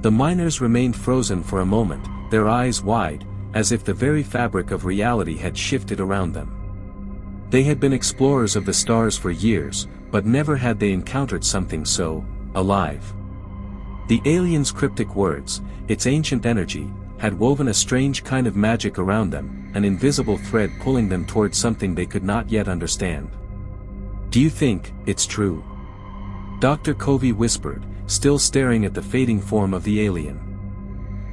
The miners remained frozen for a moment, their eyes wide, as if the very fabric of reality had shifted around them. They had been explorers of the stars for years, but never had they encountered something so alive. The aliens' cryptic words, its ancient energy, had woven a strange kind of magic around them, an invisible thread pulling them towards something they could not yet understand. "Do you think it's true?" Dr. Covey whispered, still staring at the fading form of the alien.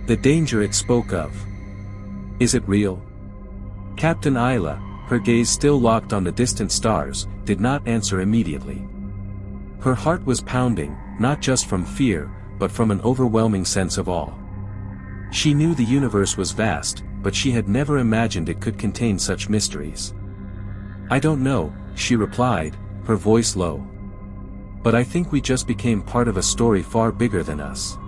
"The danger it spoke of. Is it real?" Captain Isla, her gaze still locked on the distant stars, did not answer immediately. Her heart was pounding, not just from fear, but from an overwhelming sense of awe. She knew the universe was vast, but she had never imagined it could contain such mysteries. "I don't know," she replied, her voice low. "But I think we just became part of a story far bigger than us."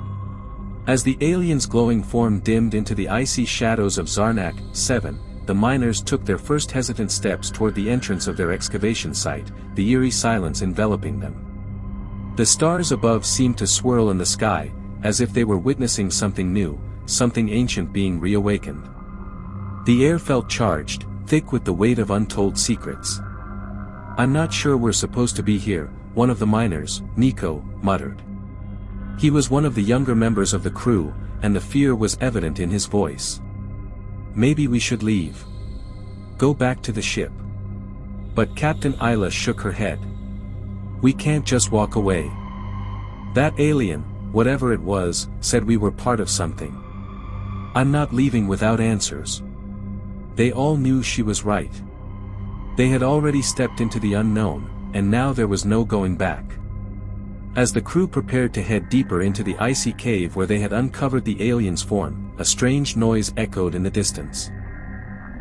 As the alien's glowing form dimmed into the icy shadows of Zarnak 7, the miners took their first hesitant steps toward the entrance of their excavation site, the eerie silence enveloping them. The stars above seemed to swirl in the sky, as if they were witnessing something new, something ancient being reawakened. The air felt charged, thick with the weight of untold secrets. "I'm not sure we're supposed to be here," one of the miners, Nico, muttered. He was one of the younger members of the crew, and the fear was evident in his voice. "Maybe we should leave. Go back to the ship." But Captain Isla shook her head. "We can't just walk away. That alien, whatever it was, said we were part of something. I'm not leaving without answers." They all knew she was right. They had already stepped into the unknown, and now there was no going back. As the crew prepared to head deeper into the icy cave where they had uncovered the alien's form, a strange noise echoed in the distance.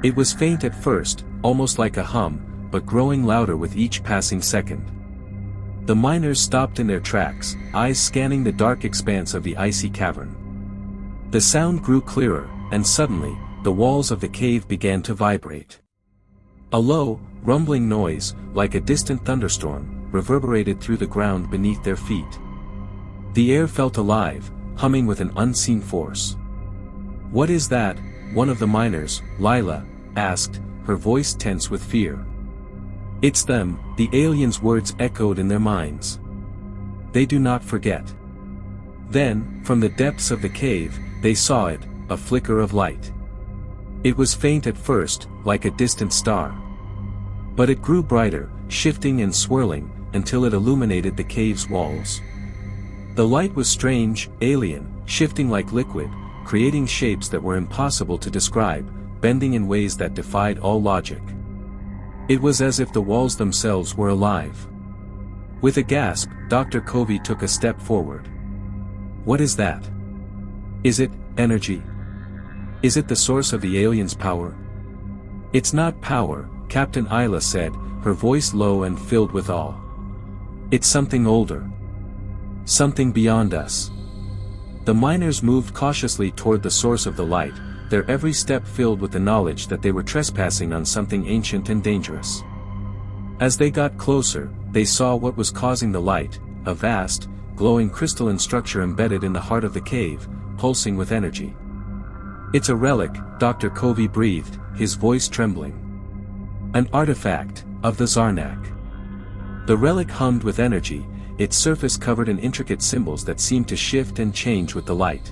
It was faint at first, almost like a hum, but growing louder with each passing second. The miners stopped in their tracks, eyes scanning the dark expanse of the icy cavern. The sound grew clearer, and suddenly, the walls of the cave began to vibrate. A low, rumbling noise, like a distant thunderstorm, reverberated through the ground beneath their feet. The air felt alive, humming with an unseen force. "What is that?" one of the miners, Lila, asked, her voice tense with fear. "It's them," the aliens' words echoed in their minds. "They do not forget." Then, from the depths of the cave, they saw it, a flicker of light. It was faint at first, like a distant star. But it grew brighter, shifting and swirling, until it illuminated the cave's walls. The light was strange, alien, shifting like liquid, creating shapes that were impossible to describe, bending in ways that defied all logic. It was as if the walls themselves were alive. With a gasp, Dr. Covey took a step forward. "What is that? Is it energy? Is it the source of the alien's power?" "It's not power," Captain Isla said, her voice low and filled with awe. "It's something older. Something beyond us." The miners moved cautiously toward the source of the light, their every step filled with the knowledge that they were trespassing on something ancient and dangerous. As they got closer, they saw what was causing the light, a vast, glowing crystalline structure embedded in the heart of the cave, pulsing with energy. "It's a relic," Dr. Covey breathed, his voice trembling. "An artifact of the Zarnak." The relic hummed with energy, its surface covered in intricate symbols that seemed to shift and change with the light.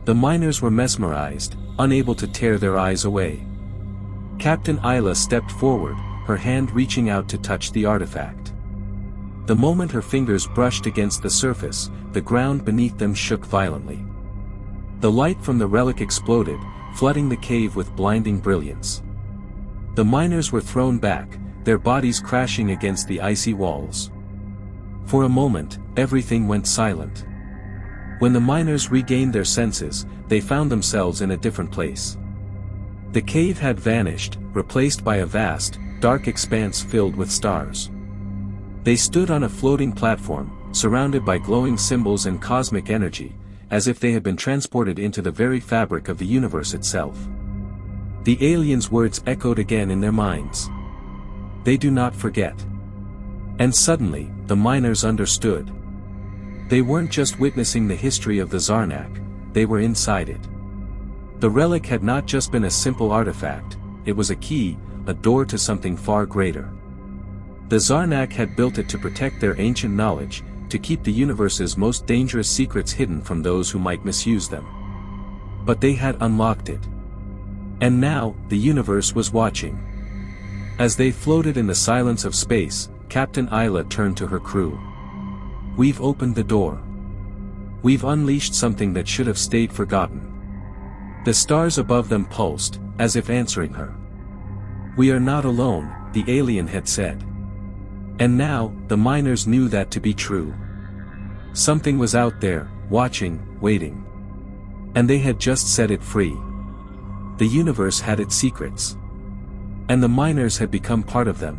The miners were mesmerized, unable to tear their eyes away. Captain Isla stepped forward, her hand reaching out to touch the artifact. The moment her fingers brushed against the surface, the ground beneath them shook violently. The light from the relic exploded, flooding the cave with blinding brilliance. The miners were thrown back, their bodies crashing against the icy walls. For a moment, everything went silent. When the miners regained their senses, they found themselves in a different place. The cave had vanished, replaced by a vast, dark expanse filled with stars. They stood on a floating platform, surrounded by glowing symbols and cosmic energy, as if they had been transported into the very fabric of the universe itself. The aliens' words echoed again in their minds. "They do not forget." And suddenly, the miners understood. They weren't just witnessing the history of the Zarnak, they were inside it. The relic had not just been a simple artifact, it was a key, a door to something far greater. The Zarnak had built it to protect their ancient knowledge, to keep the universe's most dangerous secrets hidden from those who might misuse them. But they had unlocked it. And now, the universe was watching. As they floated in the silence of space, Captain Isla turned to her crew. "We've opened the door. We've unleashed something that should have stayed forgotten." The stars above them pulsed, as if answering her. "We are not alone," the alien had said. And now, the miners knew that to be true. Something was out there, watching, waiting. And they had just set it free. The universe had its secrets. And the miners had become part of them.